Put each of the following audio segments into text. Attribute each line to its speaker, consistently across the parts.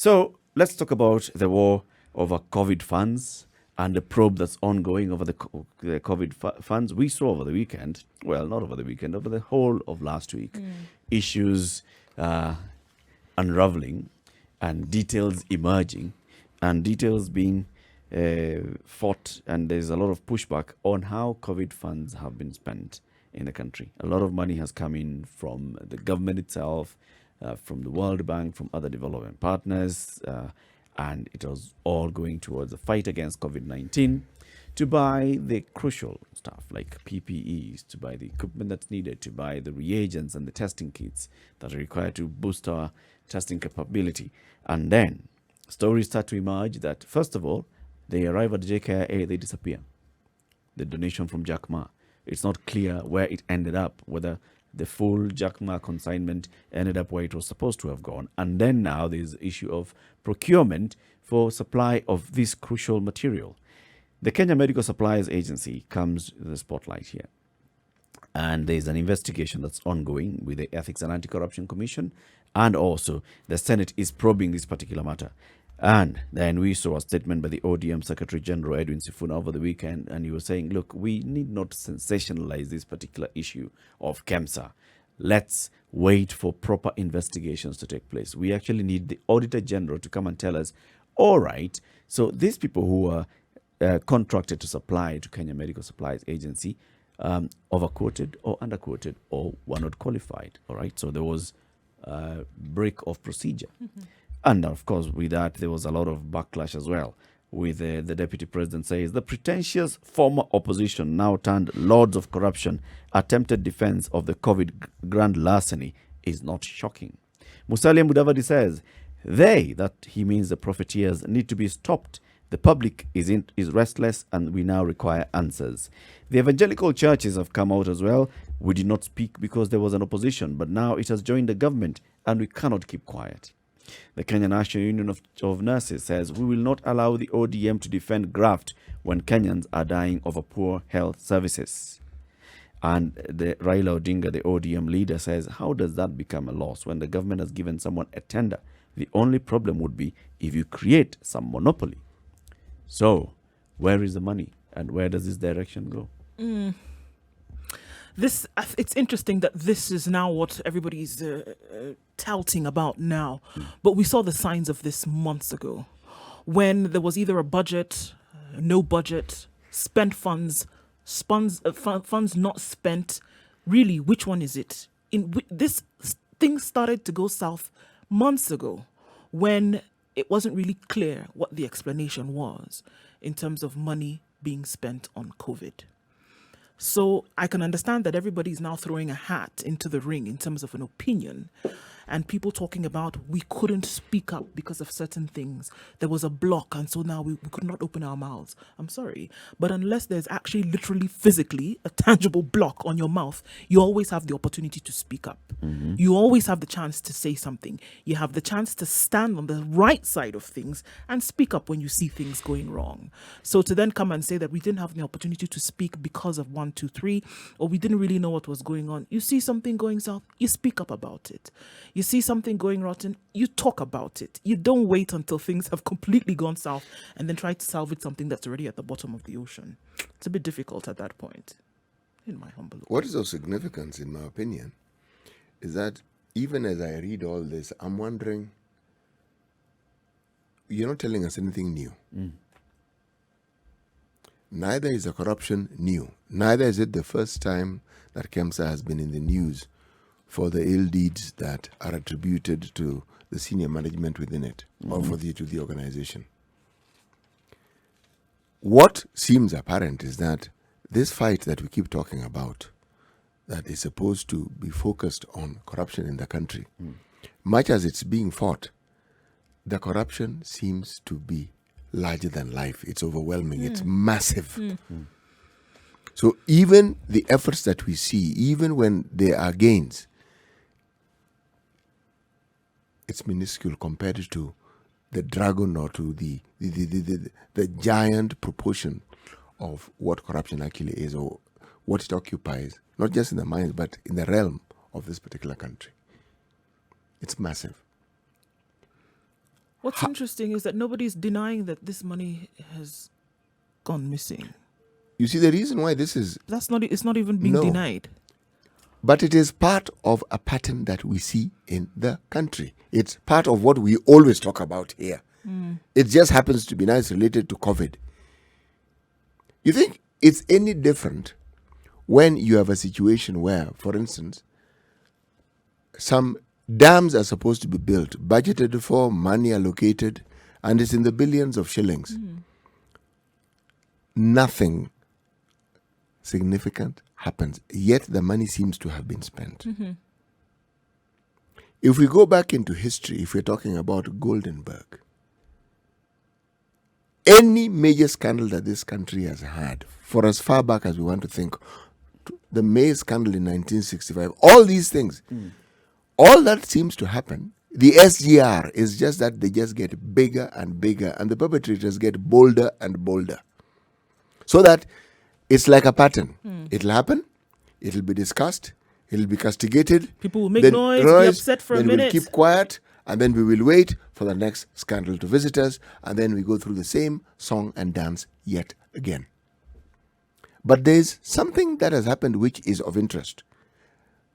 Speaker 1: So let's talk about the war over COVID funds and the probe that's ongoing over the COVID funds. We saw over the weekend, well, not over the weekend, over the whole of last week, issues unraveling and details emerging and details being fought, and there's a lot of pushback on how COVID funds have been spent in the country. A lot of money has come in from the government itself, from the World Bank, from other development partners, and it was all going towards the fight against COVID-19 to buy the crucial stuff like PPEs, to buy the equipment that's needed, to buy the reagents and the testing kits that are required to boost our testing capability. And then stories start to emerge that, first of all, they arrive at JKIA, they disappear. The donation from Jack Ma. It's not clear where it ended up, whether the full Jack Ma consignment ended up where it was supposed to have gone. And then now there's the issue of procurement for supply of this crucial material. The Kenya Medical Supplies Agency comes to the spotlight here. And there's an investigation that's ongoing with the Ethics and Anti-Corruption Commission. And also the Senate is probing this particular matter. And then we saw a statement by the ODM Secretary General Edwin Sifuna over the weekend, and he was saying, look, we need not sensationalize this particular issue of KEMSA. Let's wait for proper investigations to take place. We actually need the Auditor General to come and tell us, all right, so these people who are contracted to supply to Kenya Medical Supplies Agency, overquoted or underquoted or were not qualified, all right? So there was a break of procedure. And of course, with that, there was a lot of backlash as well, with the deputy president says the pretentious former opposition, now turned lords of corruption, attempted defense of the COVID grand larceny is not shocking. Musalia Mudavadi says they, that he means the profiteers, need to be stopped. The public is restless and we now require answers. The evangelical churches have come out as well. We did not speak because there was an opposition, but now it has joined the government and we cannot keep quiet. The Kenya National Union of Nurses says we will not allow the ODM to defend graft when Kenyans are dying of poor health services. And the Raila Odinga, the ODM leader, says how does that become a loss when the government has given someone a tender? The only problem would be if you create some monopoly. So where is the money and where does this direction go?
Speaker 2: It's interesting that this is now what everybody's touting about now. But we saw the signs of this months ago when there was either a budget, no budget, spent funds not spent. Really, which one is it? This thing started to go south months ago when it wasn't really clear what the explanation was in terms of money being spent on COVID. So I can understand that everybody's now throwing a hat into the ring in terms of an opinion, and people talking about we couldn't speak up because of certain things. There was a block, and so now we could not open our mouths. I'm sorry, but unless there's actually literally physically a tangible block on your mouth, you always have the opportunity to speak up. You always have the chance to say something. You have the chance to stand on the right side of things and speak up when you see things going wrong. So to then come and say that we didn't have the opportunity to speak because of 1, 2, 3, or we didn't really know what was going on. You see something going south, you speak up about it. You see something going rotten, you talk about it. You don't wait until things have completely gone south and then try to salvage something that's already at the bottom of the ocean. It's a bit difficult at that point, in my humble opinion.
Speaker 3: What is of significance, in my opinion, is that even as I read all this, I'm wondering, you're not telling us anything new. Neither is the corruption new. Neither is it the first time that KEMSA has been in the news for the ill deeds that are attributed to the senior management within it or to the organization. What seems apparent is that this fight that we keep talking about, that is supposed to be focused on corruption in the country, much as it's being fought, the corruption seems to be larger than life. It's overwhelming. It's massive. So even the efforts that we see, even when there are gains, it's minuscule compared to the dragon or to the giant proportion of what corruption actually is or what it occupies, not just in the minds, but in the realm of this particular country. It's massive.
Speaker 2: What's interesting is that nobody's denying that this money has gone missing.
Speaker 3: You see, the reason why this is,
Speaker 2: It's not even being
Speaker 3: No.
Speaker 2: denied.
Speaker 3: but it is part of a pattern that we see in the country. It's part of what we always talk about here. It just happens to be now it's related to COVID. You think it's any different when you have a situation where, for instance, some dams are supposed to be built, budgeted for, money allocated, and it's in the billions of shillings. Nothing significant happens, yet the money seems to have been spent. If we go back into history, if we're talking about Goldenberg, any major scandal that this country has had, for as far back as we want to think, the May scandal in 1965, all these things, all that seems to happen. The SGR is just that they just get bigger and bigger, and the perpetrators get bolder and bolder. So that it's like a pattern. It'll happen, it'll be discussed, it'll be castigated.
Speaker 2: People will make noise, be upset for a
Speaker 3: then
Speaker 2: minute.
Speaker 3: we'll keep quiet, and then we will wait for the next scandal to visit us, and then we go through the same song and dance yet again. But there's something that has happened which is of interest.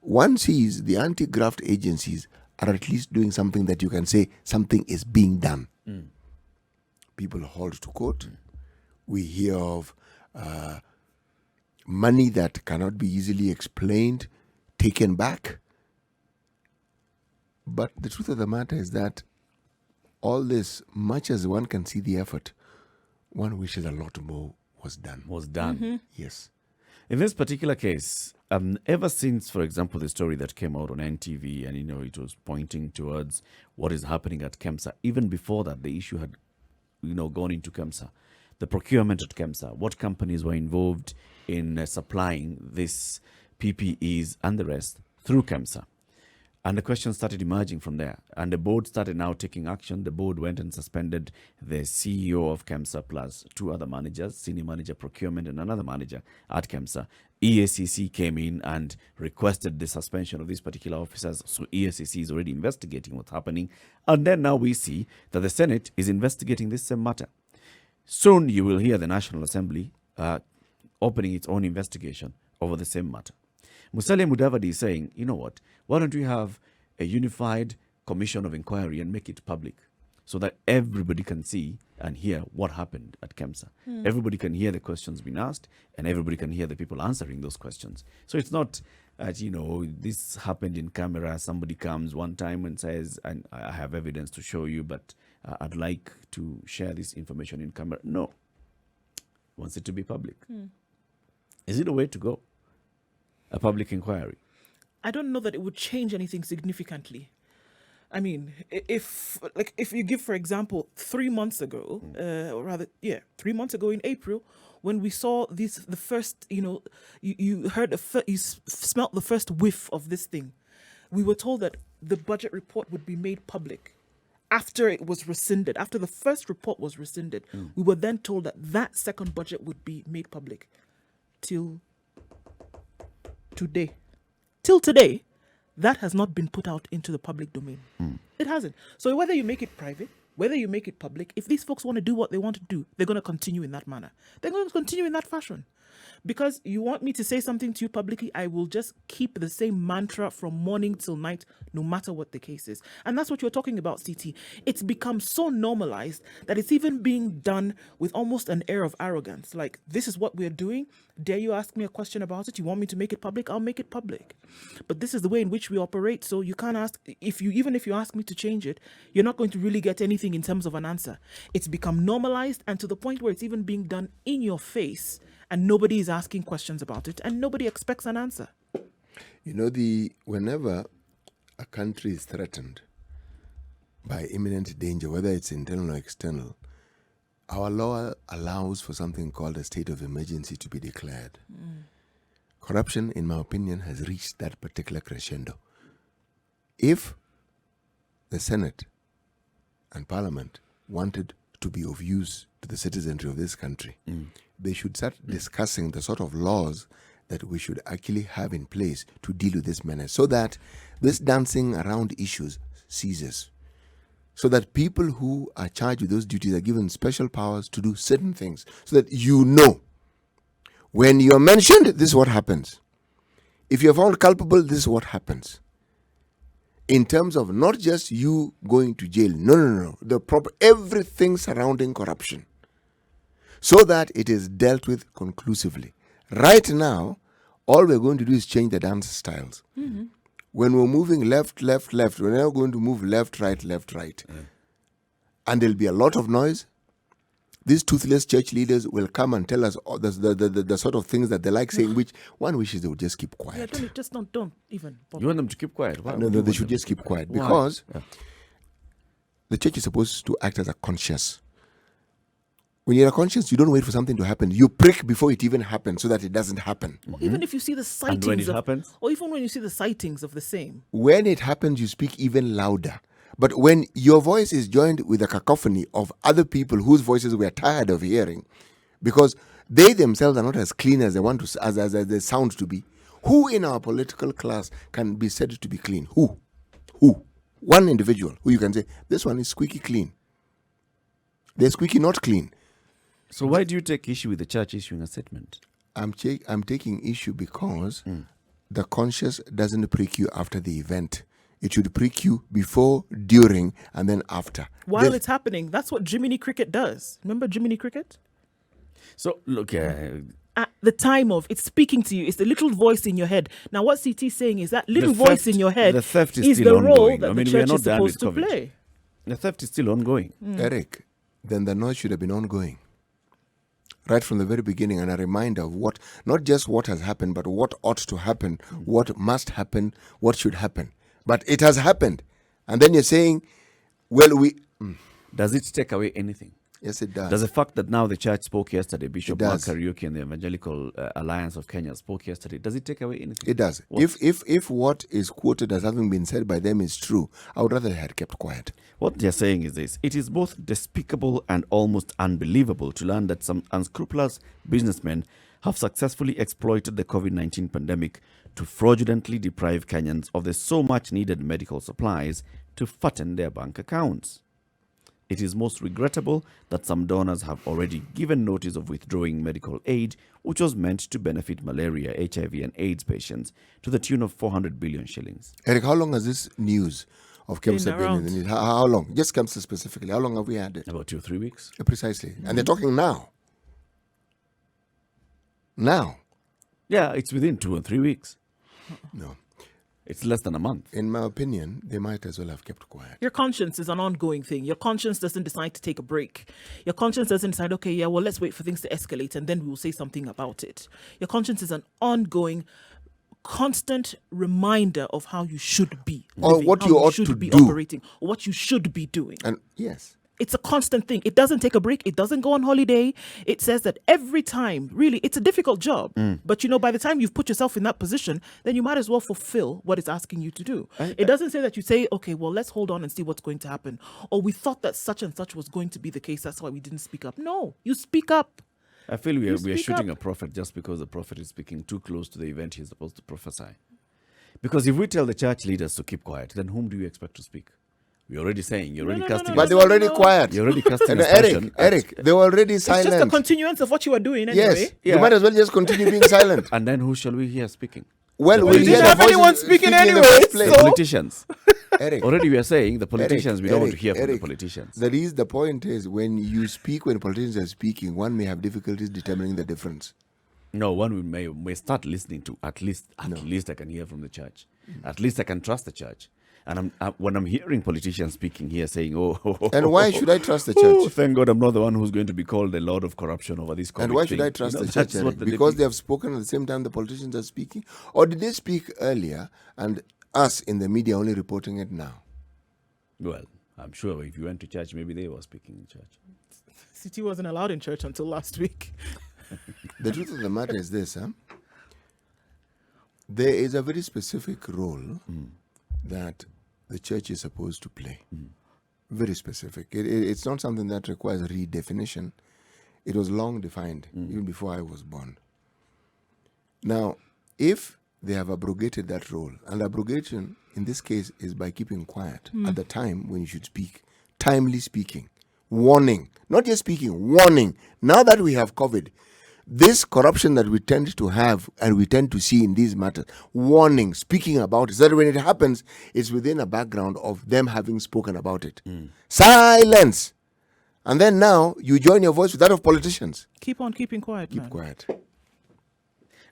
Speaker 3: One sees the anti-graft agencies are at least doing something that you can say something is being done. People hauled to court. We hear of money that cannot be easily explained, taken back. But the truth of the matter is that all this, much as one can see the effort, one wishes a lot more was done. Yes.
Speaker 1: In this particular case, ever since, for example, the story that came out on NTV, and it was pointing towards what is happening at KEMSA. Even before that, the issue had, gone into KEMSA, the procurement at KEMSA, what companies were involved in supplying this PPEs and the rest through KEMSA. And the questions started emerging from there. And the board started now taking action. The board went and suspended the CEO of KEMSA plus two other managers, senior manager procurement and another manager at KEMSA. EACC came in and requested the suspension of these particular officers. So EACC is already investigating what's happening. And then now we see that the Senate is investigating this same matter. Soon you will hear the National Assembly opening its own investigation over the same matter. Musalia Mudavadi is saying, you know what, why don't we have a unified commission of inquiry and make it public so that everybody can see and hear what happened at KEMSA. Everybody can hear the questions being asked and everybody can hear the people answering those questions. So it's not that, this happened in camera, somebody comes one time and says, and I have evidence to show you, but I'd like to share this information in camera. No. Wants it to be public. Is it a way to go? A public inquiry?
Speaker 2: I don't know that it would change anything significantly. I mean, if you give, for example, 3 months ago, or rather, 3 months ago in April, when we saw the first, you heard, you smelt the first whiff of this thing, we were told that the budget report would be made public. After it was rescinded, after the first report was rescinded, we were then told that that second budget would be made public. Till today, that has not been put out into the public domain. It hasn't. So whether you make it private, whether you make it public, if these folks want to do what they want to do, they're going to continue in that manner. They're going to continue in that fashion. Because you want me to say something to you publicly, I will just keep the same mantra from morning till night, no matter what the case is. And that's what you're talking about, CT. It's become so normalized that it's even being done with almost an air of arrogance. Like, this is what we're doing. Dare you ask me a question about it? You want me to make it public? I'll make it public. But this is the way in which we operate. So you can't ask, even if you ask me to change it, you're not going to really get anything in terms of an answer. It's become normalized and to the point where it's even being done in your face. And nobody is asking questions about it, and nobody expects an answer.
Speaker 3: Whenever a country is threatened by imminent danger, whether it's internal or external, our law allows for something called a state of emergency to be declared. Corruption, in my opinion, has reached that particular crescendo. If the Senate and Parliament wanted to be of use to the citizenry of this country, they should start discussing the sort of laws that we should actually have in place to deal with this menace so that this dancing around issues ceases. so that people who are charged with those duties are given special powers to do certain things, so that you know when you're mentioned, this is what happens. If you're found culpable, this is what happens. In terms of not just you going to jail, no. The proper everything surrounding corruption, so that it is dealt with conclusively. Right now, all we're going to do is change the dance styles.
Speaker 2: Mm-hmm.
Speaker 3: When we're moving left, we're now going to move left, right. And there'll be a lot of noise. These toothless church leaders will come and tell us all the sort of things that they like saying, which one wishes they would just keep quiet.
Speaker 2: Yeah, don't even bother.
Speaker 1: You want them to keep quiet? Why?
Speaker 3: No, they should just keep quiet.
Speaker 1: Why?
Speaker 3: Because the church is supposed to act as a conscience. When you're a conscience, you don't wait for something to happen. You prick before it even happens so that it doesn't happen.
Speaker 2: Or even if you see the sightings
Speaker 1: And when it happens?
Speaker 2: or even when you see the sightings of the same.
Speaker 3: When it happens, you speak even louder. But when your voice is joined with a cacophony of other people whose voices we are tired of hearing, because they themselves are not as clean as they want to, as they sound to be. Who in our political class can be said to be clean? Who? One individual who you can say, this one is squeaky clean. They're squeaky not clean.
Speaker 1: So why do you take issue with the church issuing a statement?
Speaker 3: I'm taking issue because the conscience doesn't prick you after the event. It should prick you before, during, and then after.
Speaker 2: While it's happening, that's what Jiminy Cricket does. Remember Jiminy Cricket?
Speaker 1: So look,
Speaker 2: At the time of, it's speaking to you. It's the little voice in your head. Now, what CT is saying is that little voice in your head
Speaker 1: the theft is
Speaker 2: is
Speaker 1: still
Speaker 2: the role
Speaker 1: ongoing.
Speaker 2: that
Speaker 1: I mean,
Speaker 2: the
Speaker 1: we are
Speaker 2: church
Speaker 1: not
Speaker 2: is
Speaker 1: done with
Speaker 2: supposed to
Speaker 1: COVID.
Speaker 2: play.
Speaker 1: The theft is still ongoing.
Speaker 3: Eric, then the noise should have been ongoing. Right from the very beginning, and a reminder of what, not just what has happened, but what ought to happen, what must happen, what should happen. But it has happened. And then you're saying, well,
Speaker 1: Does it take away anything?
Speaker 3: Yes, it does.
Speaker 1: Does the fact that now the church spoke yesterday, Bishop
Speaker 3: It
Speaker 1: Mark
Speaker 3: does.
Speaker 1: Kariuki and the Evangelical Alliance of Kenya spoke yesterday, does it take away anything?
Speaker 3: It does.
Speaker 1: What?
Speaker 3: If what is quoted as having been said by them is true, I would rather they had kept quiet.
Speaker 1: What they're saying is this: it is both despicable and almost unbelievable to learn that some unscrupulous businessmen have successfully exploited the COVID-19 pandemic to fraudulently deprive Kenyans of the so much needed medical supplies to fatten their bank accounts. It is most regrettable that some donors have already given notice of withdrawing medical aid, which was meant to benefit malaria, HIV, and AIDS patients to the tune of 400 billion shillings.
Speaker 3: Eric, how long has this news of KEMSA been in the news? How long? Just KEMSA specifically. How long have we had it?
Speaker 1: About 2 or 3 weeks.
Speaker 3: Precisely. And they're talking now. Now.
Speaker 1: Yeah, it's within 2 or 3 weeks.
Speaker 3: No.
Speaker 1: It's less than a month.
Speaker 3: In my opinion, they might as well have kept quiet.
Speaker 2: Your conscience is an ongoing thing. Your conscience doesn't decide to take a break. Your conscience doesn't decide, okay, yeah, well, let's wait for things to escalate and then we will say something about it. Your conscience is an ongoing, constant reminder of how you should be
Speaker 3: Or
Speaker 2: living,
Speaker 3: what
Speaker 2: how
Speaker 3: you ought
Speaker 2: should
Speaker 3: to
Speaker 2: be
Speaker 3: do.
Speaker 2: operating, or what you should be doing.
Speaker 3: And yes.
Speaker 2: It's a constant thing. It doesn't take a break. It doesn't go on holiday. It says that every time, really, it's a difficult job. But, you know, by the time you've put yourself in that position, then you might as well fulfill what it's asking you to do. It doesn't say that you say, okay, well, let's hold on and see what's going to happen. Or we thought that such and such was going to be the case. That's why we didn't speak up. No, you speak up.
Speaker 1: I feel we are
Speaker 2: speak
Speaker 1: shooting
Speaker 2: up.
Speaker 1: a prophet just because the prophet is speaking too close to the event he's supposed to prophesy. Because if we tell the church leaders to keep quiet, then whom do you expect to speak? We're already saying, you're already casting
Speaker 3: But they were already quiet.
Speaker 1: You're already casting
Speaker 3: And
Speaker 1: aspersion.
Speaker 3: Eric, they were already silent.
Speaker 2: It's just a continuance of what you are doing anyway.
Speaker 3: Yes. You might as well just continue being silent.
Speaker 1: And then who shall we hear speaking?
Speaker 3: Well,
Speaker 2: We
Speaker 3: we'll
Speaker 2: didn't
Speaker 3: hear the
Speaker 2: have anyone
Speaker 3: voices
Speaker 2: speaking
Speaker 3: in the
Speaker 2: anyway,
Speaker 3: first place.
Speaker 1: The
Speaker 2: So-
Speaker 1: politicians.
Speaker 3: Eric,
Speaker 1: Already we are saying the politicians, we don't want to
Speaker 3: Eric,
Speaker 1: hear from the
Speaker 3: Eric,
Speaker 1: politicians.
Speaker 3: the point is, when you speak, when politicians are speaking, one may have difficulties determining the difference.
Speaker 1: No, one may start listening to at least I can hear from the church. At least I can trust the church. And when I'm hearing politicians speaking here saying,
Speaker 3: And why should I trust the
Speaker 1: oh,
Speaker 3: church?
Speaker 1: thank God I'm not the one who's going to be called the Lord of corruption over this COVID
Speaker 3: And why should
Speaker 1: thing."
Speaker 3: I trust
Speaker 1: You know,
Speaker 3: the church,
Speaker 1: that's what
Speaker 3: Eric?
Speaker 1: the
Speaker 3: Because
Speaker 1: deputy-
Speaker 3: they have spoken at the same time the politicians are speaking? Or did they speak earlier and us in the media only reporting it now?
Speaker 1: Well, I'm sure if you went to church, maybe they were speaking in church.
Speaker 2: CT wasn't allowed in church until last week.
Speaker 3: The truth of the matter is this, there is a very specific role that the church is supposed to play. Very specific. It's not something that requires redefinition. It was long defined, even before I was born. Now, if they have abrogated that role, and abrogation in this case is by keeping quiet at the time when you should speak timely speaking, warning, not just speaking, warning. Now that we have COVID, this corruption that we tend to have and we tend to see in these matters, warning, speaking about it, so that when it happens, it's within a background of them having spoken about it. Silence. And then now you join your voice with that of politicians.
Speaker 2: Keep on keeping quiet,
Speaker 3: Keep
Speaker 2: man.
Speaker 3: quiet.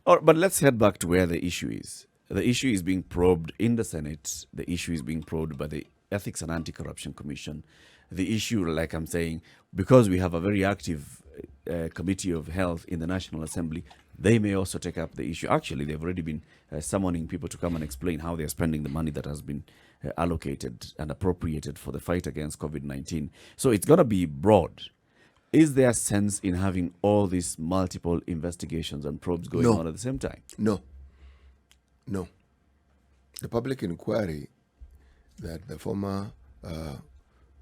Speaker 1: But let's head back to where the issue is. The issue is being probed in the Senate. The issue is being probed by the Ethics and Anti-Corruption Commission. The issue, like I'm saying, because we have a very active Committee of Health in the National Assembly, they may also take up the issue. Actually, they've already been summoning people to come and explain how they're spending the money that has been allocated and appropriated for the fight against COVID-19. So it's going to be broad. Is there sense in having all these multiple investigations and probes going on at the same time?
Speaker 3: No. The public inquiry that the former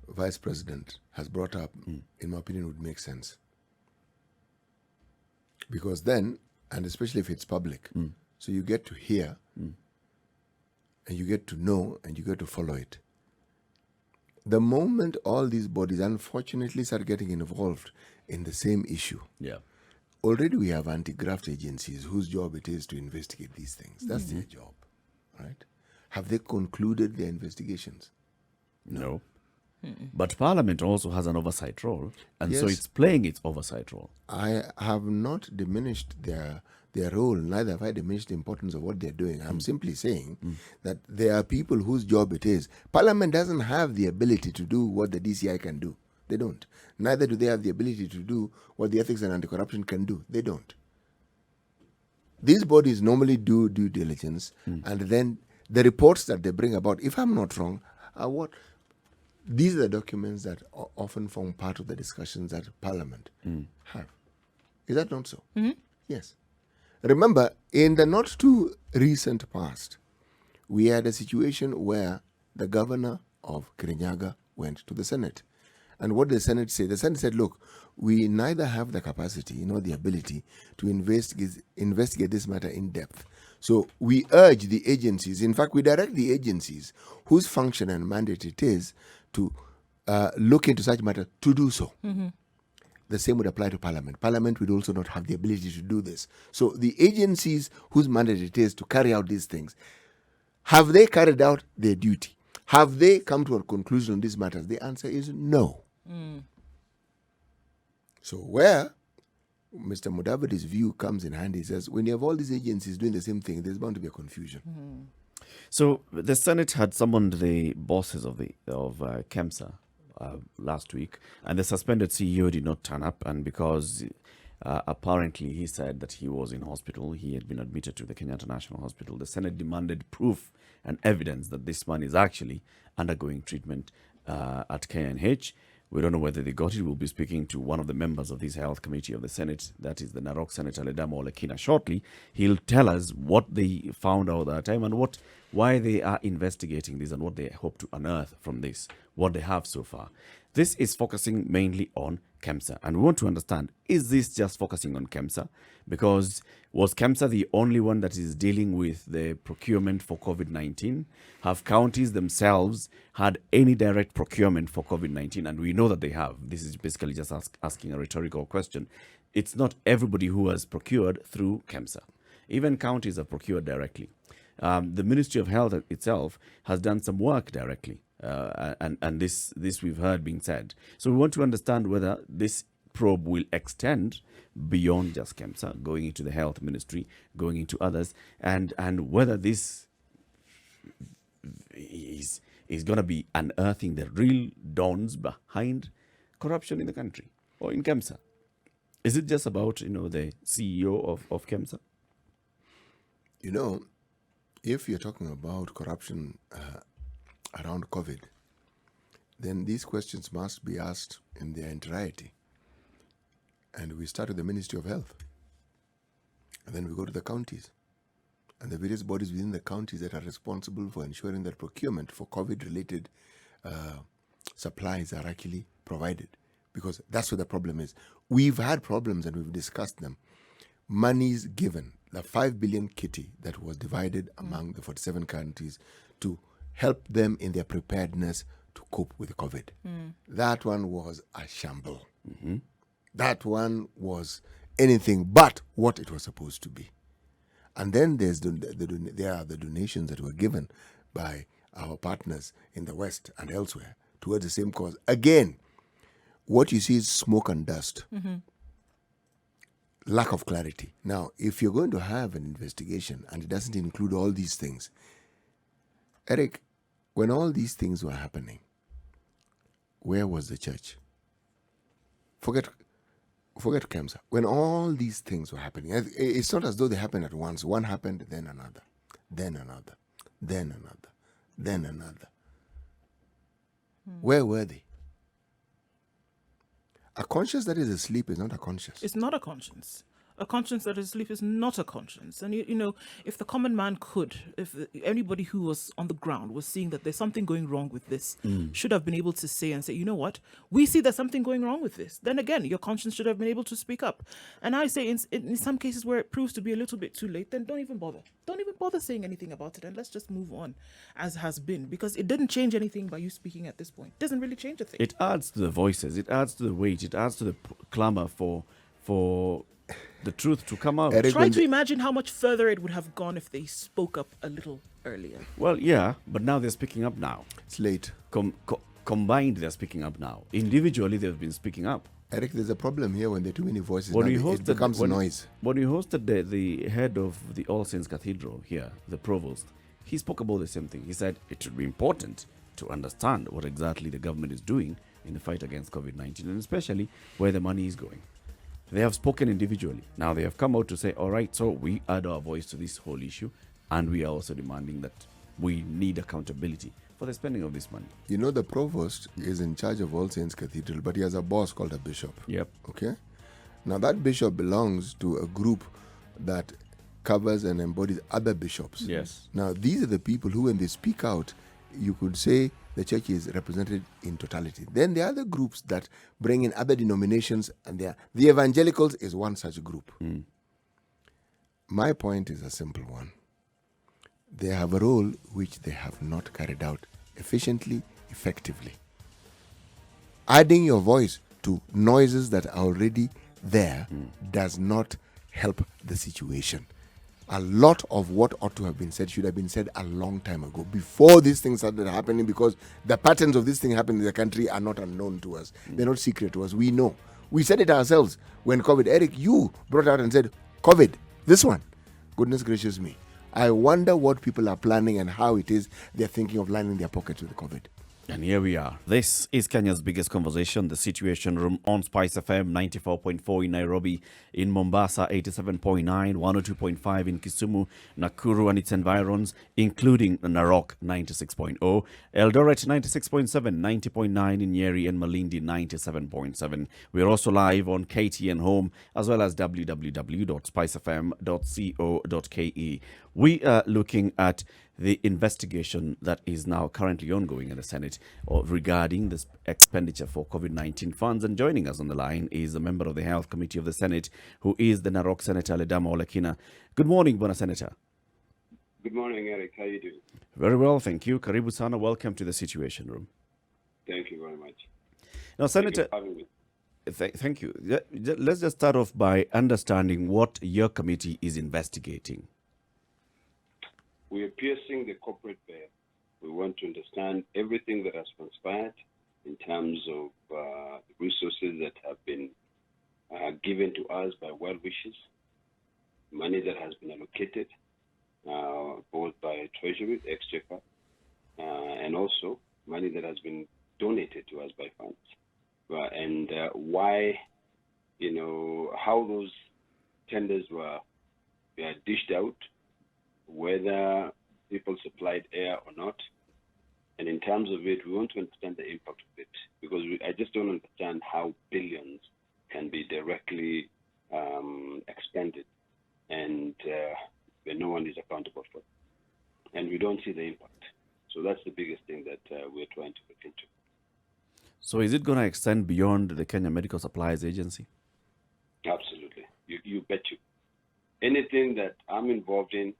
Speaker 3: vice president has brought up, in my opinion, would make sense. Because then, and especially if it's public, so you get to hear, and you get to know, and you get to follow it. The moment all these bodies, unfortunately, start getting involved in the same issue, already we have anti-graft agencies whose job it is to investigate these things. That's their job, right? Have they concluded their investigations?
Speaker 1: No. But Parliament also has an oversight role, and so
Speaker 3: Yes.
Speaker 1: it's playing its oversight role.
Speaker 3: I have not diminished their role, neither have I diminished the importance of what they're doing. I'm simply saying that there are people whose job it is. Parliament doesn't have the ability to do what the DCI can do. They don't. Neither do they have the ability to do what the Ethics and Anti-Corruption can do. They don't. These bodies normally do due diligence, and then the reports that they bring about, if I'm not wrong, are what? These are the documents that often form part of the discussions that Parliament have. Is that not so? Yes. Remember, in the not too recent past, we had a situation where the governor of Kirinyaga went to the Senate. And what did the Senate say? The Senate said, look, we neither have the capacity nor the ability to investigate this matter in depth. So we urge the agencies, in fact, we direct the agencies whose function and mandate it is to look into such matter to do so. The same would apply to Parliament. Parliament would also not have the ability to do this. So the agencies whose mandate it is to carry out these things, have they carried out their duty? Have they come to a conclusion on these matters? The answer is no. So where Mr. Mudavidi's view comes in handy, he says, when you have all these agencies doing the same thing, there's bound to be a confusion.
Speaker 1: So the Senate had summoned the bosses of KEMSA last week, and the suspended CEO did not turn up, and because apparently he said that he was in hospital, he had been admitted to the Kenyatta National Hospital, the Senate demanded proof and evidence that this man is actually undergoing treatment at KNH. We don't know whether they got it. We'll be speaking to one of the members of this health committee of the Senate, that is the Narok Senator Ledamo Olekina, shortly. He'll tell us what they found out at that time and why they are investigating this and what they hope to unearth from this, what they have so far. This is focusing mainly on KEMSA. And we want to understand, is this just focusing on KEMSA? Because was KEMSA the only one that is dealing with the procurement for COVID-19? Have counties themselves had any direct procurement for COVID-19? And we know that they have. This is basically just asking a rhetorical question. It's not everybody who has procured through KEMSA. Even counties have procured directly. The Ministry of Health itself has done some work directly. And this we've heard being said. So we want to understand whether this probe will extend beyond just KEMSA, going into the health ministry, going into others, and whether this is going to be unearthing the real dawns behind corruption in the country or in KEMSA. Is it just about, the CEO of KEMSA?
Speaker 3: If you're talking about corruption around COVID, then these questions must be asked in their entirety. And we start with the Ministry of Health. And then we go to the counties and the various bodies within the counties that are responsible for ensuring that procurement for COVID-related supplies are actually provided. Because that's what the problem is. We've had problems and we've discussed them. Monies given, the 5 billion kitty that was divided among the 47 counties to help them in their preparedness to cope with COVID. That one was a shamble. That one was anything but what it was supposed to be. And then there are the donations that were given by our partners in the West and elsewhere towards the same cause. Again, what you see is smoke and dust. Lack of clarity. Now, if you're going to have an investigation and it doesn't include all these things, Eric, when all these things were happening, where was the church? Forget KEMSA. When all these things were happening, it's not as though they happened at once. One happened, then another, then another, then another, then another. Where were they? A conscience that is asleep is not a conscience.
Speaker 2: It's not a conscience. A conscience that is asleep is not a conscience. And, you know, if the common man could, if anybody who was on the ground was seeing that there's something going wrong with this, should have been able to say, you know what, we see there's something going wrong with this. Then again, your conscience should have been able to speak up. And I say in some cases where it proves to be a little bit too late, then don't even bother. Don't even bother saying anything about it. And let's just move on as has been. Because it didn't change anything by you speaking at this point. It doesn't really change a thing.
Speaker 1: It adds to the voices. It adds to the weight. It adds to the clamor for the truth to come out.
Speaker 3: Eric,
Speaker 2: Try to imagine how much further it would have gone if they spoke up a little earlier.
Speaker 1: Well, yeah, but now they're speaking up now.
Speaker 3: it's late.
Speaker 1: Combined, they're speaking up now. Individually, they've been speaking up.
Speaker 3: Eric, there's a problem here when there are too many voices.
Speaker 1: When
Speaker 3: Now
Speaker 1: we
Speaker 3: it
Speaker 1: hosted,
Speaker 3: becomes noise.
Speaker 1: When we hosted the head of the All Saints Cathedral here, the provost, he spoke about the same thing. He said it should be important to understand what exactly the government is doing in the fight against COVID-19, and especially where the money is going. They have spoken individually. Now they have come out to say, all right, so we add our voice to this whole issue, and we are also demanding that we need accountability for the spending of this money.
Speaker 3: You know, the provost is in charge of All Saints Cathedral, but he has a boss called a bishop.
Speaker 1: Yep.
Speaker 3: Okay? Now, that bishop belongs to a group that covers and embodies other bishops.
Speaker 1: Yes.
Speaker 3: Now, these are the people who, when they speak out, you could say the church is represented in totality. Then there are other groups that bring in other denominations, and the evangelicals is one such group. My point is a simple one. They have a role which they have not carried out efficiently, effectively. Adding your voice to noises that are already there does not help the situation. A lot of what ought to have been said should have been said a long time ago, before these things started happening, because the patterns of this thing happening in the country are not unknown to us. They're not secret to us. We know. We said it ourselves when COVID. Eric, you brought out and said, COVID, this one. Goodness gracious me. I wonder what people are planning and how it is they're thinking of lining their pockets with COVID.
Speaker 1: And here we are. This is Kenya's biggest conversation, the Situation Room on Spice FM 94.4 in Nairobi, in Mombasa 87.9, 102.5 in Kisumu, Nakuru and its environs, including Narok 96.0, Eldoret 96.7, 90.9 in Nyeri and Malindi 97.7. We are also live on KTN Home as well as www.spicefm.co.ke. We are looking at the investigation that is now currently ongoing in the Senate regarding this expenditure for COVID-19 funds. And joining us on the line is a member of the Health Committee of the Senate, who is the Narok Senator Ledama Olekina. Good morning, Bwana Senator.
Speaker 4: Good morning, Eric. How are you doing?
Speaker 1: Very well, thank you. Karibu sana. Welcome to the Situation Room.
Speaker 4: Thank you very much.
Speaker 1: Now, Senator, thank you. Let's just start off by understanding what your committee is investigating.
Speaker 4: We are piercing the corporate veil. We want to understand everything that has transpired in terms of resources that have been given to us by well-wishers, money that has been allocated both by Treasury, Exchequer, and also money that has been donated to us by funds. And why, how those tenders were dished out, whether people supplied air or not. And in terms of it, we want to understand the impact of it, because I just don't understand how billions can be directly expended and no one is accountable for it. And we don't see the impact. So that's the biggest thing that we're trying to look into.
Speaker 1: So is it going to extend beyond the Kenya Medical Supplies Agency?
Speaker 4: Absolutely. You bet you. Anything that I'm involved in,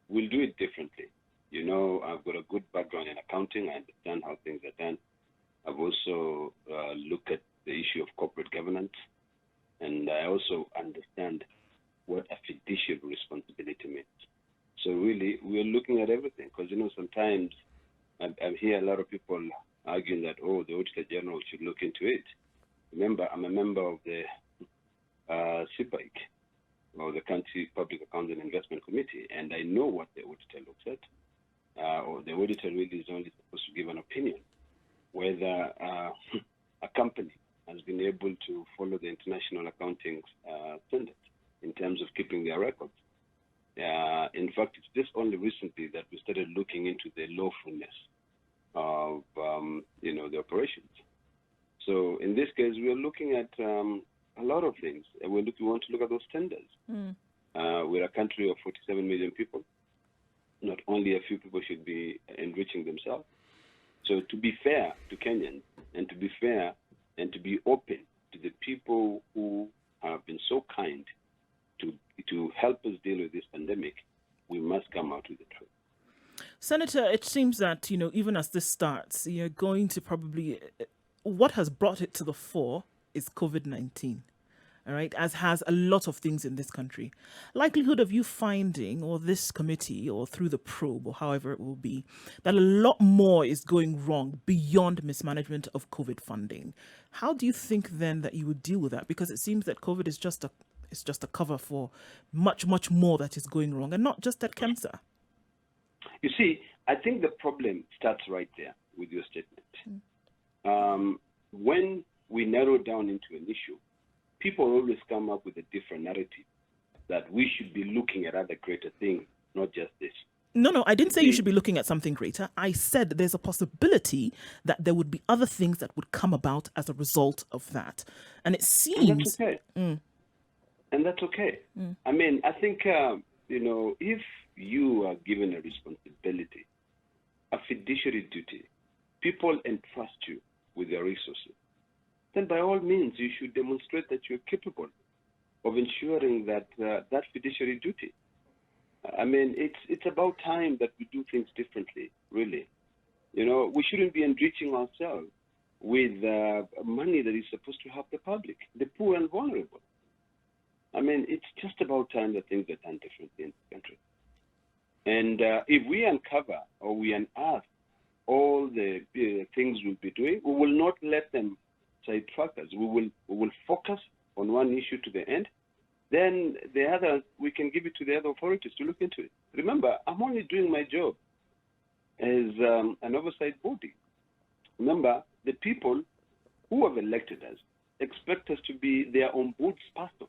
Speaker 4: we'll do it differently. I've got a good background in accounting. I understand how things are done. I've also looked at the issue of corporate governance, and I also understand what a fiduciary responsibility means. So really, we're looking at everything, because, sometimes I hear a lot of people arguing that, the Auditor General should look into it. Remember, I'm a member of the CPIC, or the Country Public Accounts and Investment Committee, and I know what the auditor looks at. Or the auditor really is only supposed to give an opinion whether a company has been able to follow the international accounting standards in terms of keeping their records. In fact, it's just only recently that we started looking into the lawfulness of the operations. So in this case, we are looking at a lot of things. We want to look at those tenders. We're a country of 47 million people. Not only a few people should be enriching themselves. So to be fair to Kenyans, and to be fair and to be open to the people who have been so kind to help us deal with this pandemic, we must come out with the truth.
Speaker 2: Senator, it seems that, even as this starts, you're going to probably, what has brought it to the fore is COVID-19. All right, as has a lot of things in this country. Likelihood of you finding, or this committee, or through the probe, or however it will be, that a lot more is going wrong beyond mismanagement of COVID funding. How do you think then that you would deal with that? Because it seems that COVID is just a cover for much, much more that is going wrong, and not just at KEMSA.
Speaker 4: You see, I think the problem starts right there with your statement. When we narrow down into an issue, people always come up with a different narrative that we should be looking at other greater things, not just this.
Speaker 2: No, I didn't say you should be looking at something greater. I said there's a possibility that there would be other things that would come about as a result of that. And it seems...
Speaker 4: And that's okay. And that's okay. I mean, I think, if you are given a responsibility, a fiduciary duty, people entrust you with their resources, then by all means, you should demonstrate that you're capable of ensuring that that fiduciary duty. I mean, it's about time that we do things differently, really. We shouldn't be enriching ourselves with money that is supposed to help the public, the poor and vulnerable. I mean, it's just about time that things are done differently in the country. And if we uncover or we unearth all the things we'll be doing, we will not let them sidetrack us. We will focus on one issue to the end. Then the other, we can give it to the other authorities to look into it. Remember, I'm only doing my job as an oversight body. Remember, the people who have elected us expect us to be their ombudspersons.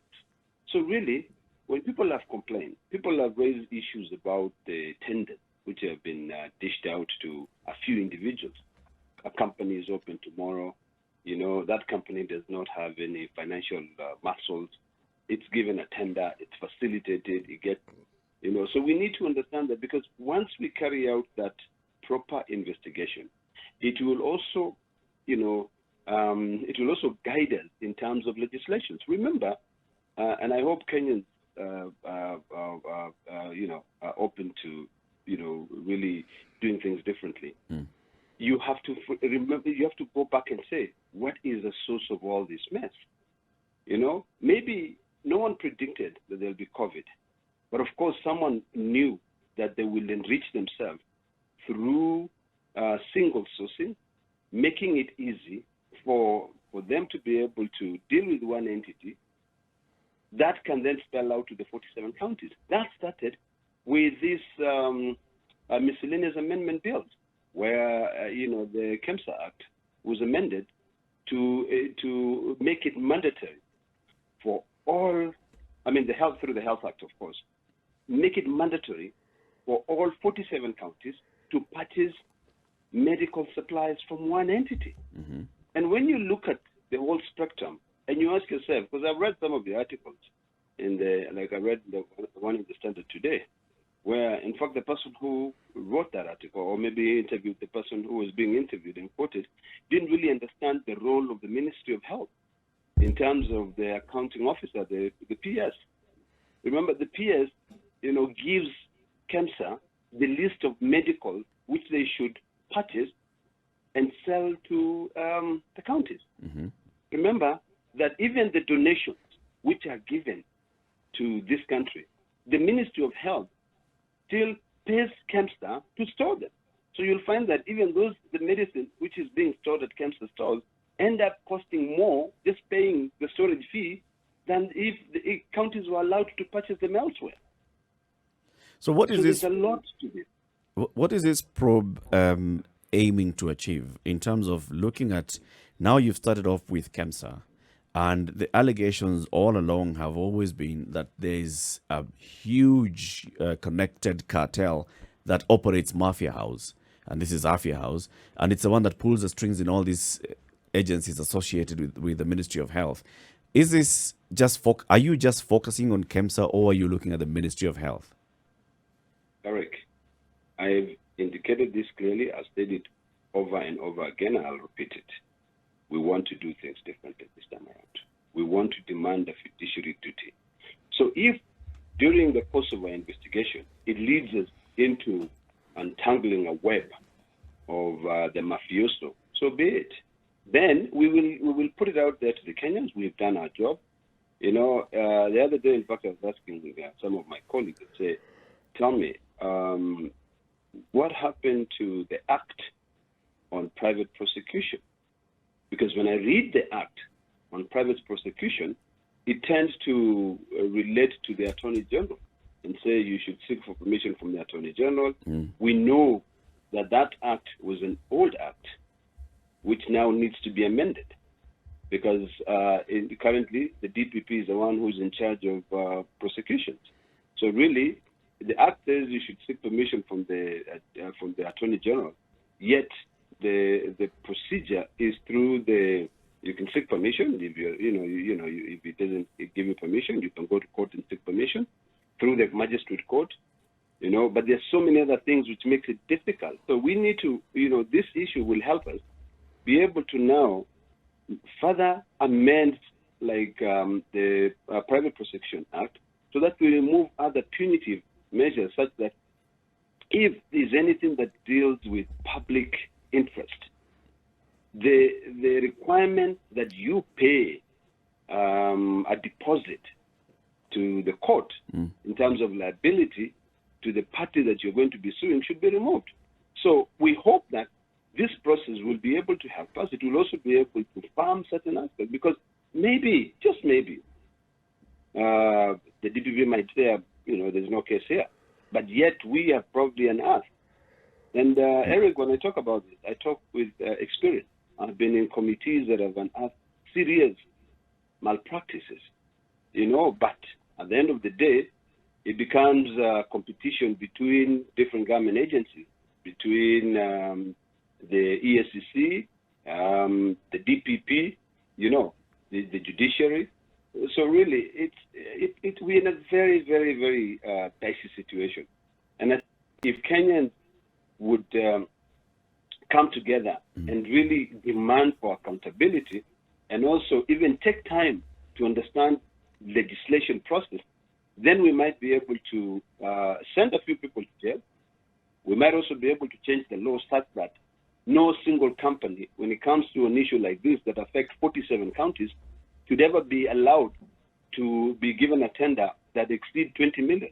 Speaker 4: So really, when people have complained, people have raised issues about the tenders, which have been dished out to a few individuals. A company is open tomorrow. That company does not have any financial muscles. It's given a tender, it's facilitated, it gets, so we need to understand that, because once we carry out that proper investigation, it will also, guide us in terms of legislations. Remember, and I hope Kenyans, are open to, really doing things differently. You have to remember, you have to go back and say, what is the source of all this mess? Maybe no one predicted that there'll be COVID, but of course someone knew that they will enrich themselves through single sourcing, making it easy for them to be able to deal with one entity that can then spell out to the 47 counties. That started with this miscellaneous amendment bills, where the KEMSA Act was amended to make it mandatory for all. I mean, through the Health Act, of course, make it mandatory for all 47 counties to purchase medical supplies from one entity. And when you look at the whole spectrum, and you ask yourself, because I've read some of the articles I read the one in the Standard today, where in fact the person who wrote that article, or maybe interviewed the person who was being interviewed and quoted, didn't really understand the role of the Ministry of Health in terms of the accounting officer, the PS. Remember, the PS, gives KEMSA the list of medicals which they should purchase and sell to the counties. Remember that even the donations which are given to this country, the Ministry of Health still pays KEMSA to store them. So you'll find that even the medicine which is being stored at KEMSA stores end up costing more, just paying the storage fee, than if the counties were allowed to purchase them elsewhere.
Speaker 1: So what is this?
Speaker 4: There's a lot to this.
Speaker 1: What is this probe aiming to achieve in terms of looking at, now you've started off with KEMSA, and the allegations all along have always been that there's a huge connected cartel that operates Mafia House, and this is Afia House, and it's the one that pulls the strings in all these agencies associated with the Ministry of Health. Is this just are you just focusing on KEMSA, or are you looking at the Ministry of Health?
Speaker 4: Eric, I've indicated this clearly. I've said it over and over again, and I'll repeat it. We want to do things differently this time around. We want to demand a fiduciary duty. So if during the course of our investigation, it leads us into untangling a web of the mafioso, so be it. Then we will put it out there to the Kenyans. We've done our job. You know, the other day, in fact, I was asking some of my colleagues, say, tell me, what happened to the Act on private prosecution? Because when I read the Act on private prosecution, it tends to relate to the Attorney General and say you should seek for permission from the Attorney General. We know that that Act was an old Act, which now needs to be amended, because currently the DPP is the one who's in charge of prosecutions. So really, the Act says you should seek permission from the Attorney General, yet the procedure is through you can seek permission. If if it doesn't give you permission, you can go to court and seek permission through the magistrate court. But there's so many other things which makes it difficult. So we need to, this issue will help us be able to now further amend the Private Prosecution Act, so that we remove other punitive measures, such that if there's anything that deals with public interest, the requirement that you pay a deposit to the court in terms of liability to the party that you're going to be suing should be removed. So we hope that this process will be able to help us. It will also be able to farm certain aspects, because maybe, just maybe, the DPP might say, there's no case here, but yet we have probably unearthed. And Eric, when I talk about this, I talk with experience. I've been in committees that have unearthed serious malpractices, but at the end of the day, it becomes a competition between different government agencies, between the ESCC, the DPP, the judiciary. So really, we're in a very, very, very dicey situation. And if Kenyans would come together and really demand for accountability, and also even take time to understand legislation process, then we might be able to send a few people to jail. We might also be able to change the law such that no single company, when it comes to an issue like this that affects 47 counties, should ever be allowed to be given a tender that exceeds 20 million.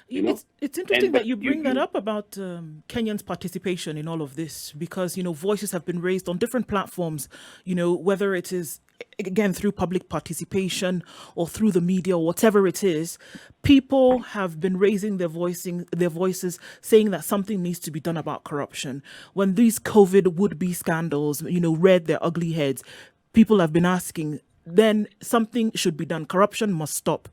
Speaker 2: It's interesting that you bring that up about Kenyans' participation in all of this, because, voices have been raised on different platforms, whether it is, again, through public participation or through the media or whatever it is. People have been raising their voices, saying that something needs to be done about corruption. When these COVID would-be scandals, reared their ugly heads, people have been asking, then something should be done. Corruption must stop.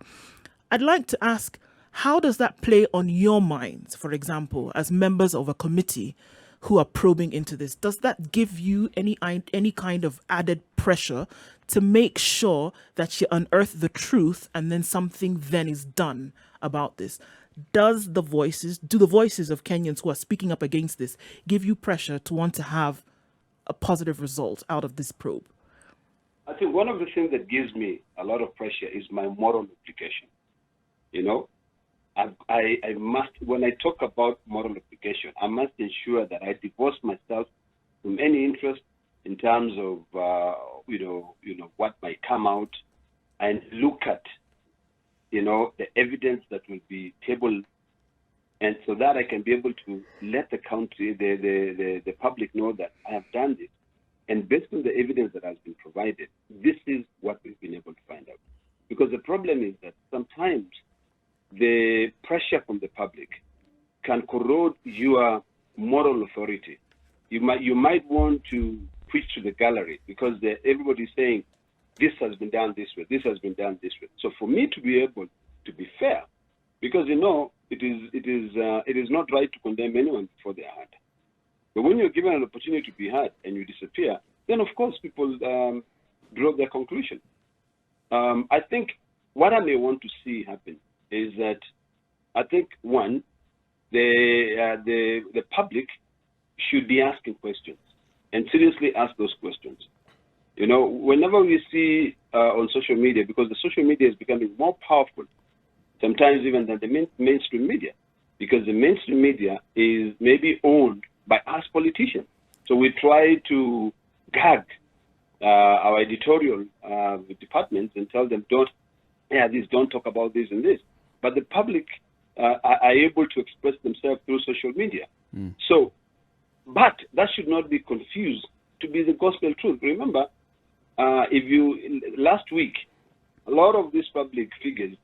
Speaker 2: I'd like to ask, how does that play on your minds, for example, as members of a committee who are probing into this? Does that give you any kind of added pressure to make sure that you unearth the truth and then something then is done about this? Do the voices of Kenyans who are speaking up against this give you pressure to want to have a positive result out of this probe?
Speaker 4: I think one of the things that gives me a lot of pressure is my moral obligation. I must, when I talk about moral obligation, I must ensure that I divorce myself from any interest in terms of what might come out, and look at the evidence that will be tabled, and so that I can be able to let the country, the public know that I have done this, and based on the evidence that has been provided, this is what we've been able to find out. Because the problem is that sometimes the pressure from the public can corrode your moral authority. You might want to preach to the gallery because everybody's saying this has been done this way, this has been done this way. So for me to be able to be fair, because it is not right to condemn anyone before they are heard. But when you're given an opportunity to be heard and you disappear, then of course people draw their conclusion. I think what I may want to see happen is that I think one, the public should be asking questions and seriously ask those questions. Whenever we see on social media, because the social media is becoming more powerful, sometimes even than the mainstream media, because the mainstream media is maybe owned by us politicians. So we try to gag our editorial departments and tell them, don't talk about this and this. But the public are able to express themselves through social media. So, but that should not be confused to be the gospel truth. Remember, last week, a lot of these public figures,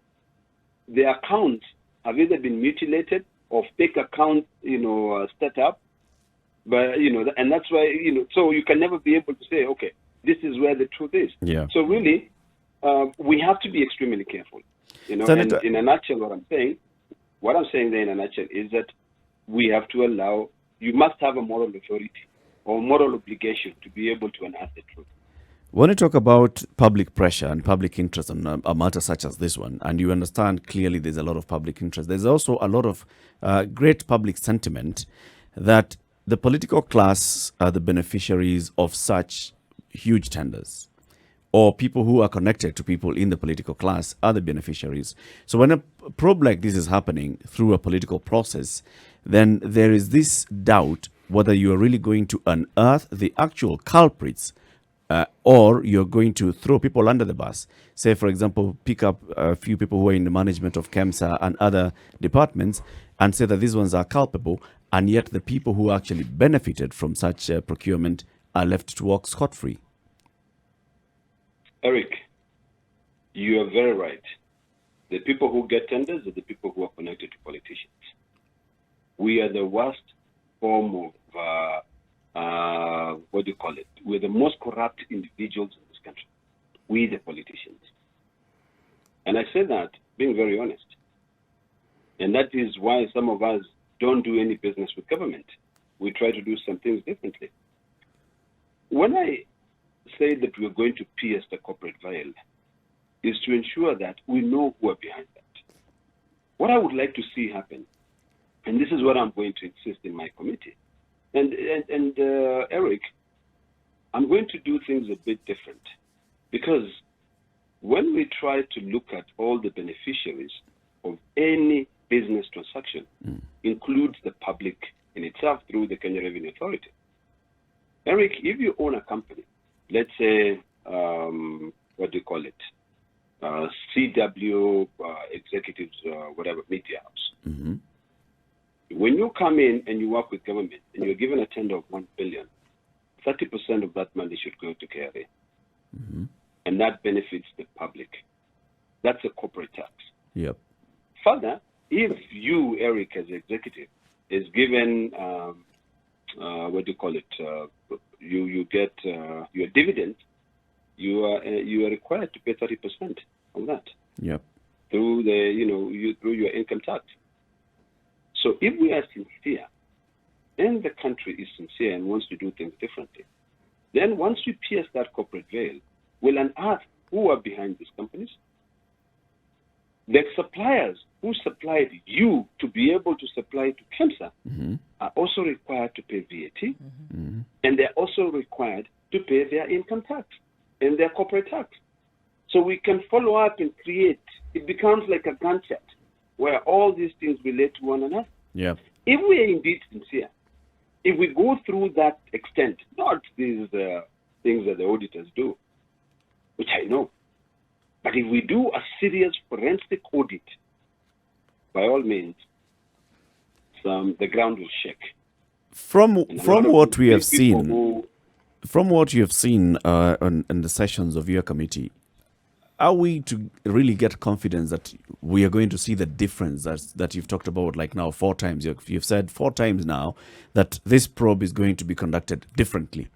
Speaker 4: their accounts have either been mutilated or fake accounts, set up. But, and that's why, so you can never be able to say, okay, this is where the truth is.
Speaker 1: Yeah.
Speaker 4: So really, we have to be extremely careful.
Speaker 1: Senator,
Speaker 4: and in a nutshell, what I'm saying there in a nutshell is that we have to you must have a moral authority or moral obligation to be able to unearth the truth.
Speaker 1: When you talk about public pressure and public interest on a matter such as this one, and you understand clearly there's a lot of public interest, there's also a lot of great public sentiment that the political class are the beneficiaries of such huge tenders, or people who are connected to people in the political class are the beneficiaries. So when a probe like this is happening through a political process, then there is this doubt whether you are really going to unearth the actual culprits or you're going to throw people under the bus. Say, for example, pick up a few people who are in the management of KEMSA and other departments and say that these ones are culpable, and yet the people who actually benefited from such procurement are left to walk scot-free.
Speaker 4: Eric, you are very right. The people who get tenders are the people who are connected to politicians. We are the worst form of, we're the most corrupt individuals in this country. We, the politicians. And I say that being very honest. And that is why some of us don't do any business with government. We try to do some things differently. When I say that we're going to pierce the corporate veil, is to ensure that we know who are behind that. What I would like to see happen, and this is what I'm going to insist in my committee, and Eric, I'm going to do things a bit different, because when we try to look at all the beneficiaries of any business transaction, includes the public in itself through the Kenya Revenue Authority. Eric, if you own a company, let's say, CW Executives, whatever, Media House.
Speaker 1: Mm-hmm.
Speaker 4: When you come in and you work with government and you're given a tender of 1 billion, 30% of that money should go to KRA.
Speaker 1: Mm-hmm.
Speaker 4: And that benefits the public. That's a corporate tax.
Speaker 1: Yep.
Speaker 4: Further, if you, Eric, as executive, is given, you get your dividend, you are required to pay 30% on that.
Speaker 1: Yep.
Speaker 4: Through through your income tax. So if we are sincere, and the country is sincere and wants to do things differently, then once we pierce that corporate veil, we'll unearth who are behind these companies. The suppliers who supplied you to be able to supply to KEMSA
Speaker 1: Mm-hmm.
Speaker 4: are also required to pay VAT,
Speaker 1: Mm-hmm.
Speaker 4: and they're also required to pay their income tax and their corporate tax. So we can follow up and create, it becomes like a Gantt chart where all these things relate to one another.
Speaker 1: Yep.
Speaker 4: If we are indeed sincere, if we go through that extent, not these things that the auditors do, which I know, but if we do a serious forensic audit, by all means, the ground will shake.
Speaker 1: From what we have
Speaker 4: these people
Speaker 1: seen, from what you have seen in the sessions of your committee, are we to really get confidence that we are going to see the difference that you've talked about, like now 4 times? You've said 4 times now that this probe is going to be conducted differently.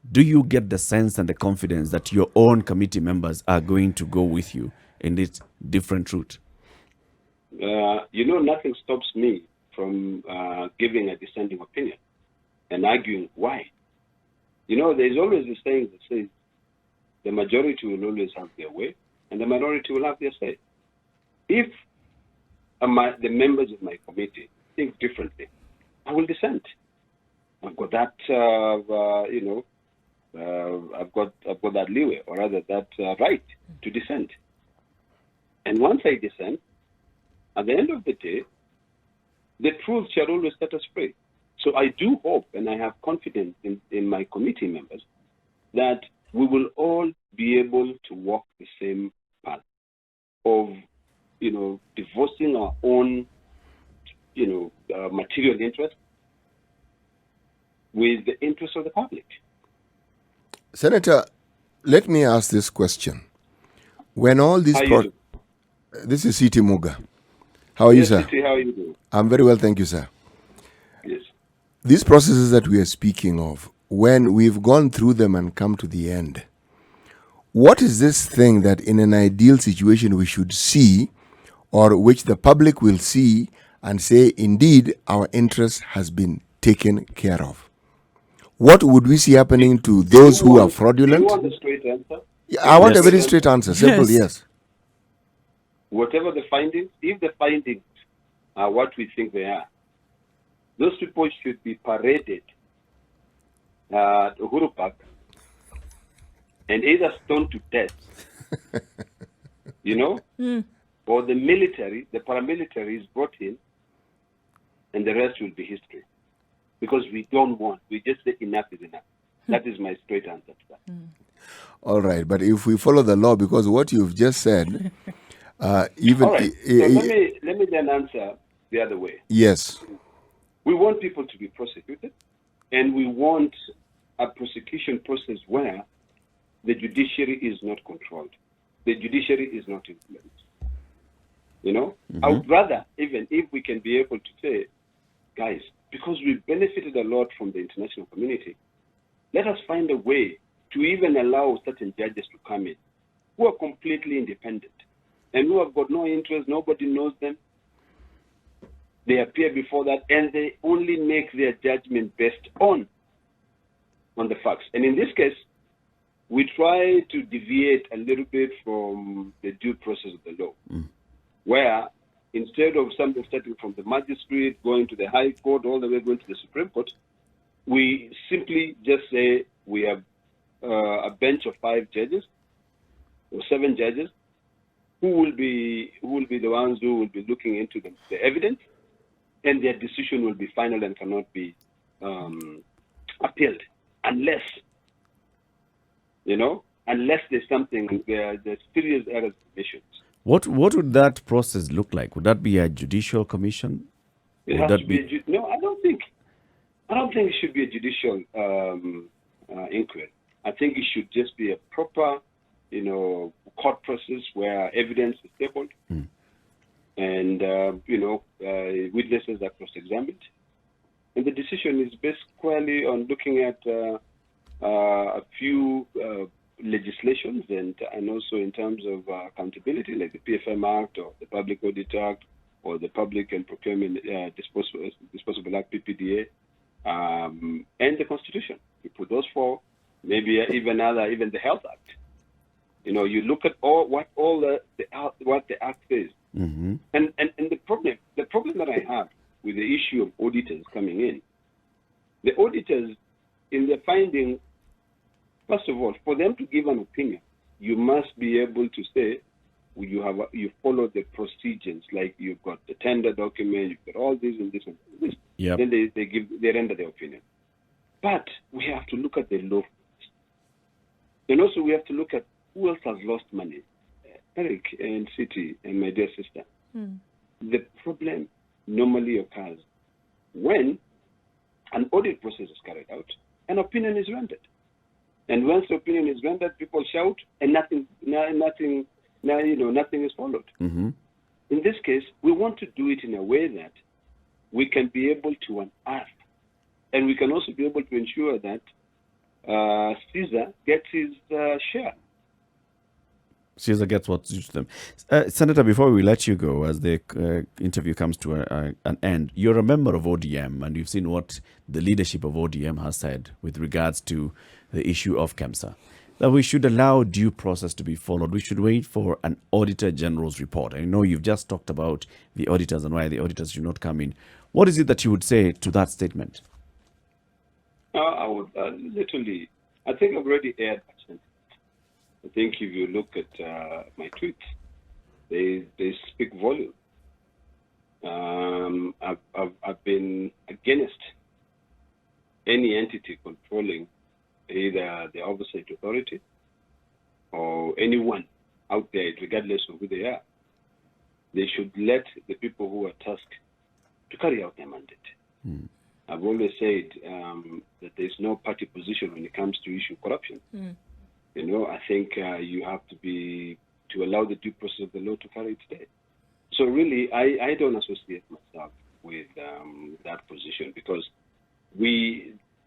Speaker 1: Do you get the sense and the confidence that your own committee members are going to go with you in this different route?
Speaker 4: Nothing stops me from giving a dissenting opinion and arguing why. There's always this saying that says the majority will always have their way and the minority will have their say. If the members of my committee think differently, I will dissent. I've got that, I've got that leeway, or rather that right to dissent. And once I dissent, at the end of the day, the truth shall always set us free. So I do hope, and I have confidence in my committee members, that we will all be able to walk the same path of, divorcing our own, material interest with the interest of the public.
Speaker 3: Senator, let me ask this question. When all these... This is C.T. Muga. How are you, sir?
Speaker 4: C.T., how are you doing?
Speaker 3: I'm very well, thank you, sir.
Speaker 4: Yes.
Speaker 3: These processes that we are speaking of, when we've gone through them and come to the end, what is this thing that in an ideal situation we should see, or which the public will see and say, indeed, our interest has been taken care of? What would we see happening to those who are fraudulent?
Speaker 4: Do you want a straight answer?
Speaker 3: Yeah, I want a very straight answer. Simple, yes.
Speaker 4: Whatever the findings, if the findings are what we think they are, those people should be paraded at Uhuru Park and either stoned to death, or the military, the paramilitary is brought in, and the rest will be history. Because we just say enough is enough. That is my straight answer to that.
Speaker 3: All right, but if we follow the law, because what you've just said, even...
Speaker 4: All right, so let me then answer the other way.
Speaker 3: Yes.
Speaker 4: We want people to be prosecuted, and we want a prosecution process where the judiciary is not controlled. The judiciary is not influenced. I would rather, even if we can be able to say, guys, because we've benefited a lot from the international community, let us find a way to even allow certain judges to come in who are completely independent and who have got no interest, nobody knows them. They appear before that and they only make their judgment based on the facts. And in this case, we try to deviate a little bit from the due process of the law, where instead of something starting from the magistrate, going to the High Court, all the way going to the Supreme Court, we simply just say we have a bench of 5 judges or 7 judges who will be the ones who will be looking into the evidence, and their decision will be final and cannot be appealed unless there's something, there's serious errors in missions.
Speaker 1: What would that process look like? Would that be a judicial commission?
Speaker 4: It has to be no, I don't think it should be a judicial inquiry. I think it should just be a proper, court process where evidence is tabled and, witnesses are cross-examined. And the decision is based squarely on looking at a few legislations and also in terms of accountability, like the PFM Act or the Public Audit Act or the Public and Procurement Disposable Act, PPDA, and the Constitution. You put those 4, maybe even the Health Act. You look at what the Act says. And the problem that I have with the issue of auditors coming in, the auditors in their finding, first of all, for them to give an opinion, you must be able to say you follow the procedures, like you've got the tender document, you've got all this and this and this.
Speaker 1: Yep.
Speaker 4: Then they render their opinion. But we have to look at the law. And also we have to look at who else has lost money. Eric and City and my dear sister. The problem normally occurs when an audit process is carried out, an opinion is rendered. And once the opinion is rendered, people shout and nothing is followed.
Speaker 1: Mm-hmm.
Speaker 4: In this case, we want to do it in a way that we can be able to unearth, and we can also be able to ensure that Caesar gets his share.
Speaker 1: Caesar gets what's due to them. Senator, before we let you go, as the interview comes to an end, you're a member of ODM, and you've seen what the leadership of ODM has said with regards to the issue of KEMSA, that we should allow due process to be followed. We should wait for an Auditor General's report. I know you've just talked about the auditors and why the auditors should not come in. What is it that you would say to that statement?
Speaker 4: I would literally, I think I've already aired that sentiment. I think if you look at my tweets, they speak volume. I've been against any entity controlling either the oversight authority or anyone out there, regardless of who they are. They should let the people who are tasked to carry out their mandate. I've always said that there's no party position when it comes to issue corruption. You know, I think you have to allow the due process of the law to carry its day. So really, I don't associate myself with that position, because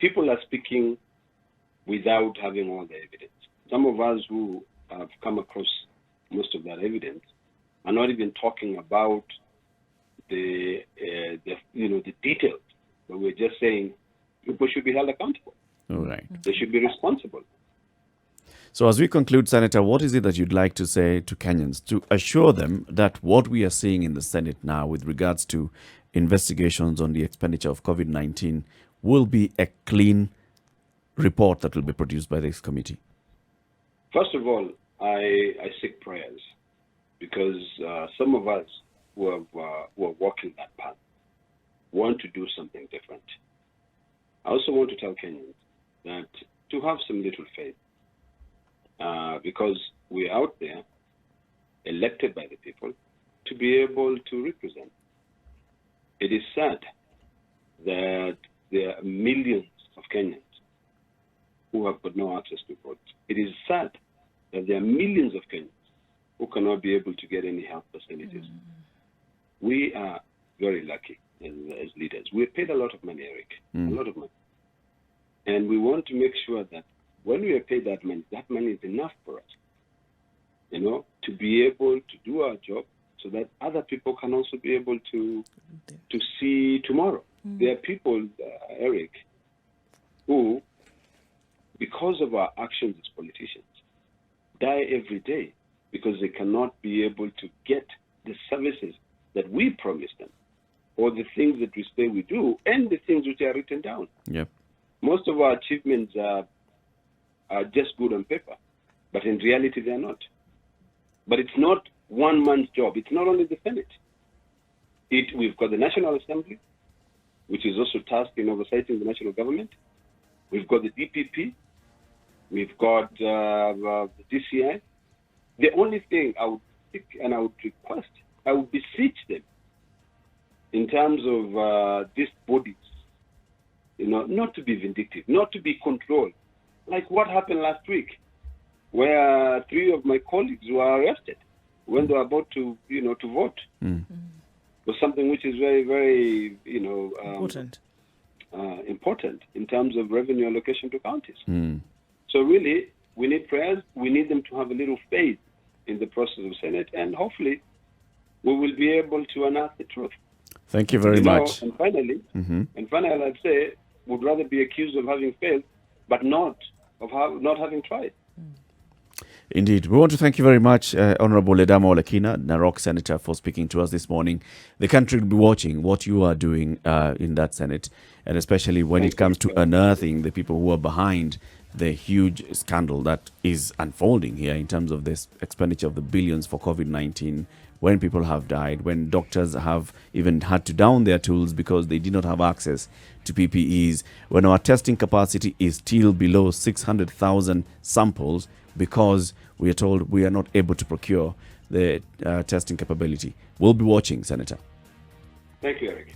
Speaker 4: people are speaking without having all the evidence. Some of us who have come across most of that evidence are not even talking about the details, but we're just saying people should be held accountable.
Speaker 1: All right.
Speaker 4: They should be responsible.
Speaker 1: So as we conclude, Senator, what is it that you'd like to say to Kenyans to assure them that what we are seeing in the Senate now with regards to investigations on the expenditure of COVID-19 will be a clean report that will be produced by this committee?
Speaker 4: First of all, I seek prayers, because some of us who are walking that path want to do something different. I also want to tell Kenyans that to have some little faith, because we're out there, elected by the people, to be able to represent. It is sad that there are millions of Kenyans who have got no access to vote. It is sad that there are millions of Kenyans who cannot be able to get any health facilities. We are very lucky as leaders. We paid a lot of money, Eric, a lot of money. And we want to make sure that when we are paid that money is enough for us, you know, to be able to do our job, so that other people can also be able to see tomorrow. There are people, Eric, who, because of our actions as politicians, die every day because they cannot be able to get the services that we promise them, or the things that we say we do, and the things which are written down.
Speaker 1: Yep.
Speaker 4: Most of our achievements are just good on paper, but in reality they are not. But it's not one man's job. It's not only the Senate. We've got the National Assembly, which is also tasked in oversighting the national government. We've got the DPP. We've got the DCI. The only thing I would seek and I would request, I would beseech them in terms of these bodies, you know, not to be vindictive, not to be controlled. Like what happened last week, where 3 of my colleagues were arrested when they were about to vote. It was something which is very, very, important in terms of revenue allocation to counties. So really, we need prayers. We need them to have a little faith in the process of Senate, and hopefully we will be able to unearth the truth.
Speaker 1: Thank you very much.
Speaker 4: And finally, I'd say, would rather be accused of having failed, but not having tried.
Speaker 1: Indeed. We want to thank you very much, Honorable Ledamo Olekina, Narok Senator, for speaking to us this morning. The country will be watching what you are doing in that Senate, and especially when it comes to unearthing the people who are behind the huge scandal that is unfolding here in terms of this expenditure of the billions for COVID-19, when people have died, when doctors have even had to down their tools because they did not have access to PPEs, when our testing capacity is still below 600,000 samples because we are told we are not able to procure the testing capability. We'll be watching, Senator.
Speaker 4: Thank you, Eric.